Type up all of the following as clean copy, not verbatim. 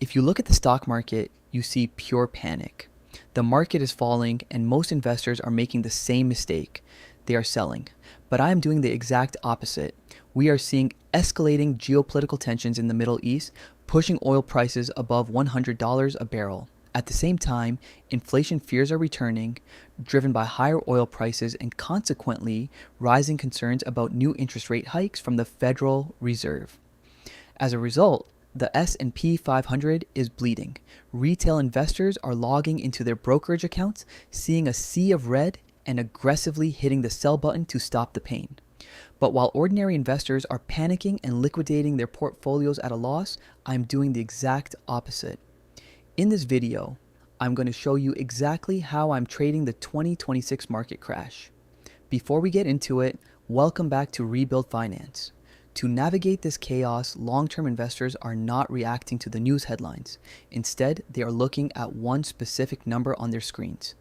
If you look at the stock market, you see pure panic. The market is falling, and most investors are making the same mistake. They are selling. But I am doing the exact opposite. We are seeing escalating geopolitical tensions in the Middle East, pushing oil prices above $100 a barrel. At the same time, inflation fears are returning, driven by higher oil prices and consequently rising concerns about new interest rate hikes from the Federal Reserve. As a result, the S&P 500 is bleeding. Retail investors are logging into their brokerage accounts, seeing a sea of red and aggressively hitting the sell button to stop the pain. But while ordinary investors are panicking and liquidating their portfolios at a loss, I'm doing the exact opposite. In this video, I'm going to show you exactly how I'm trading the 2026 market crash. Before we get into it, welcome back to Rebuild Finance. To navigate this chaos, long-term investors are not reacting to the news headlines. Instead, they are looking at one specific number on their screens.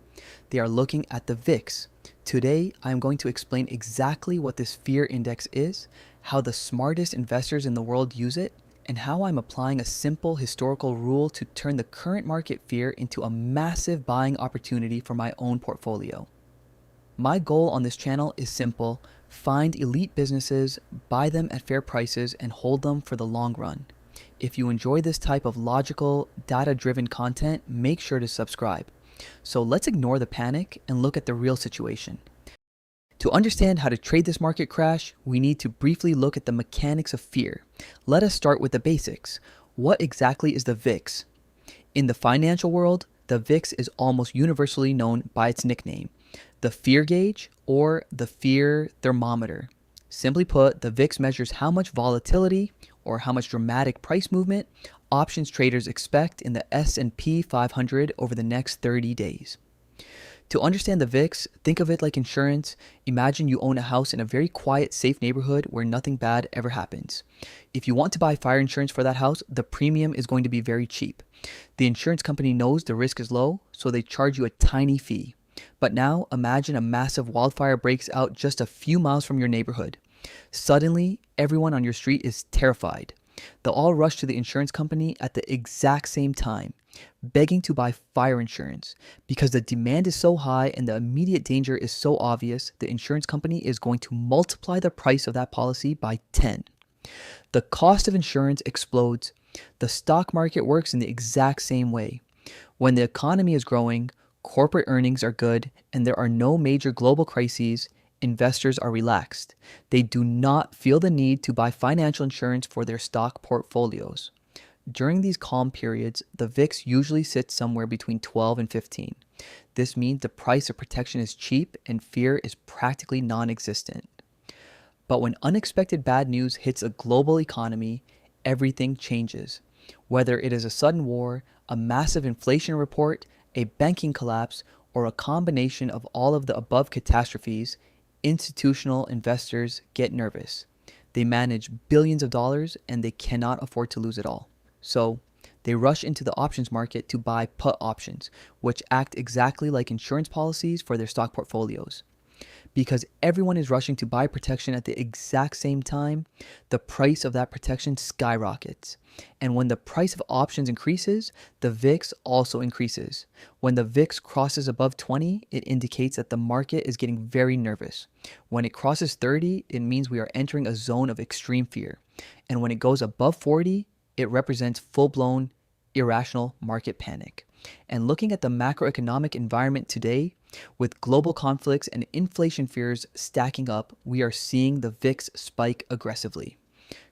They are looking at the VIX. Today, I am going to explain exactly what this fear index is, how the smartest investors in the world use it, and how I'm applying a simple historical rule to turn the current market fear into a massive buying opportunity for my own portfolio. My goal on this channel is simple: find elite businesses, buy them at fair prices, and hold them for the long run. If you enjoy this type of logical, data-driven content, make sure to subscribe. So let's ignore the panic and look at the real situation. To understand how to trade this market crash, we need to briefly look at the mechanics of fear. Let us start with the basics. What exactly is the VIX? In the financial world, the VIX is almost universally known by its nickname, the fear gauge or the fear thermometer. Simply put, the VIX measures how much volatility or how much dramatic price movement options traders expect in the S&P 500 over the next 30 days. To understand the VIX, think of it like insurance. Imagine you own a house in a very quiet, safe neighborhood where nothing bad ever happens. If you want to buy fire insurance for that house, the premium is going to be very cheap. The insurance company knows the risk is low, so they charge you a tiny fee. But now imagine a massive wildfire breaks out just a few miles from your neighborhood. Suddenly, everyone on your street is terrified. They'll all rush to the insurance company at the exact same time, begging to buy fire insurance. Because the demand is so high and the immediate danger is so obvious, the insurance company is going to multiply the price of that policy by 10. The cost of insurance explodes. The stock market works in the exact same way. When the economy is growing, corporate earnings are good, and there are no major global crises, investors are relaxed. They do not feel the need to buy financial insurance for their stock portfolios. During these calm periods, the VIX usually sits somewhere between 12 and 15. This means the price of protection is cheap and fear is practically non-existent. But when unexpected bad news hits a global economy, everything changes. Whether it is a sudden war, a massive inflation report, a banking collapse, or a combination of all of the above catastrophes, institutional investors get nervous. They manage billions of dollars and they cannot afford to lose it all. So they rush into the options market to buy put options, which act exactly like insurance policies for their stock portfolios. Because everyone is rushing to buy protection at the exact same time, the price of that protection skyrockets. And when the price of options increases, the VIX also increases. When the VIX crosses above 20, it indicates that the market is getting very nervous. When it crosses 30, it means we are entering a zone of extreme fear. And when it goes above 40, it represents full-blown, irrational market panic. And looking at the macroeconomic environment today, with global conflicts and inflation fears stacking up, we are seeing the VIX spike aggressively.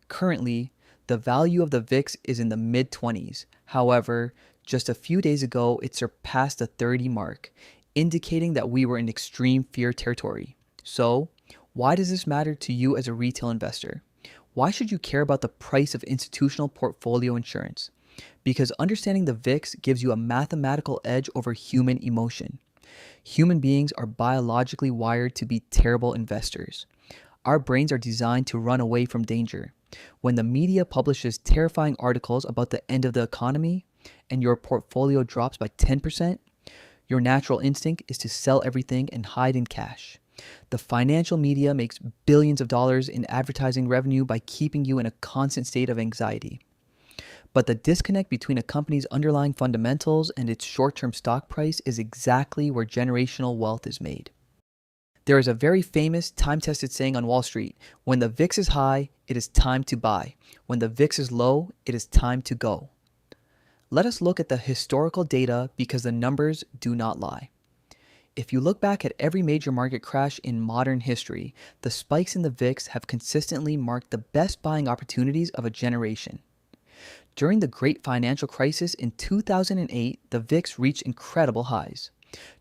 Currently, the value of the VIX is in the mid-20s. However, just a few days ago, it surpassed the 30 mark, indicating that we were in extreme fear territory. So, why does this matter to you as a retail investor? Why should you care about the price of institutional portfolio insurance? Because understanding the VIX gives you a mathematical edge over human emotion. Human beings are biologically wired to be terrible investors. Our brains are designed to run away from danger. When the media publishes terrifying articles about the end of the economy and your portfolio drops by 10%, your natural instinct is to sell everything and hide in cash. The financial media makes billions of dollars in advertising revenue by keeping you in a constant state of anxiety. But the disconnect between a company's underlying fundamentals and its short-term stock price is exactly where generational wealth is made. There is a very famous, time-tested saying on Wall Street: when the VIX is high, it is time to buy. When the VIX is low, it is time to go. Let us look at the historical data because the numbers do not lie. If you look back at every major market crash in modern history, the spikes in the VIX have consistently marked the best buying opportunities of a generation. During the great financial crisis in 2008, the VIX reached incredible highs.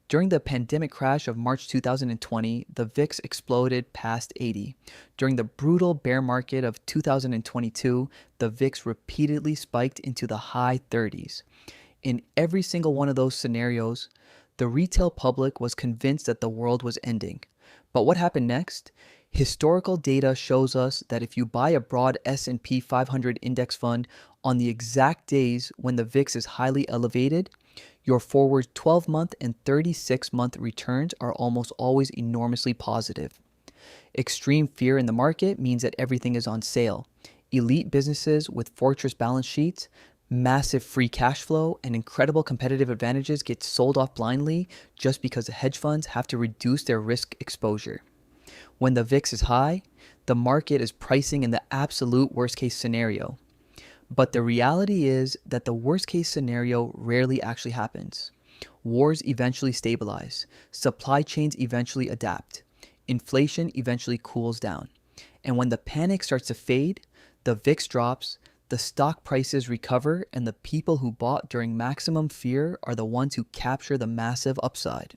During the pandemic crash of March 2020, the VIX exploded past 80. During the brutal bear market of 2022, the VIX repeatedly spiked into the high 30s. In every single one of those scenarios, the retail public was convinced that the world was ending. But what happened next? Historical data shows us that if you buy a broad S&P 500 index fund on the exact days when the VIX is highly elevated, your forward 12-month and 36-month returns are almost always enormously positive. Extreme fear in the market means that everything is on sale. Elite businesses with fortress balance sheets, massive free cash flow, and incredible competitive advantages get sold off blindly just because the hedge funds have to reduce their risk exposure. When the VIX is high, the market is pricing in the absolute worst case scenario. But the reality is that the worst case scenario rarely actually happens. Wars eventually stabilize. Supply chains eventually adapt. Inflation eventually cools down. And when the panic starts to fade, the VIX drops, the stock prices recover, and the people who bought during maximum fear are the ones who capture the massive upside.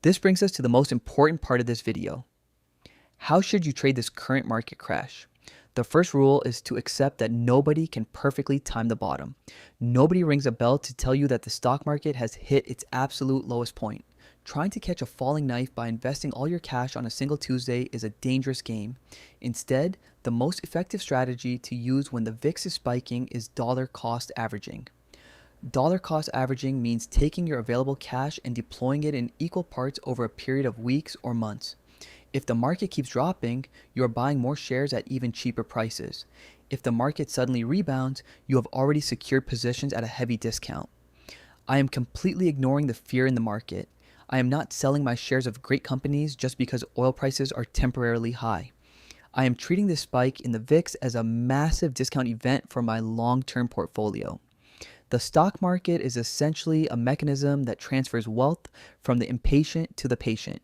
This brings us to the most important part of this video. How should you trade this current market crash? The first rule is to accept that nobody can perfectly time the bottom. Nobody rings a bell to tell you that the stock market has hit its absolute lowest point. Trying to catch a falling knife by investing all your cash on a single Tuesday is a dangerous game. Instead, the most effective strategy to use when the VIX is spiking is dollar cost averaging. Dollar cost averaging means taking your available cash and deploying it in equal parts over a period of weeks or months. If the market keeps dropping, you are buying more shares at even cheaper prices. If the market suddenly rebounds, you have already secured positions at a heavy discount. I am completely ignoring the fear in the market. I am not selling my shares of great companies just because oil prices are temporarily high. I am treating this spike in the VIX as a massive discount event for my long-term portfolio. The stock market is essentially a mechanism that transfers wealth from the impatient to the patient.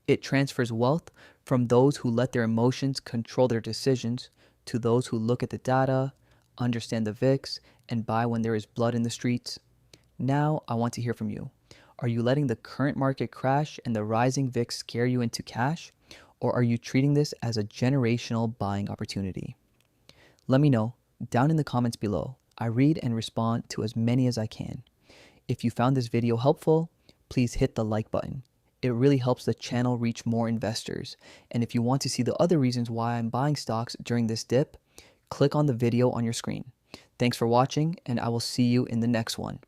It transfers wealth from those who let their emotions control their decisions to those who look at the data, understand the VIX, and buy when there is blood in the streets. Now, I want to hear from you. Are you letting the current market crash and the rising VIX scare you into cash? Or are you treating this as a generational buying opportunity? Let me know down in the comments below. I read and respond to as many as I can. If you found this video helpful, please hit the like button. It really helps the channel reach more investors. And if you want to see the other reasons why I'm buying stocks during this dip, click on the video on your screen. Thanks for watching, and I will see you in the next one.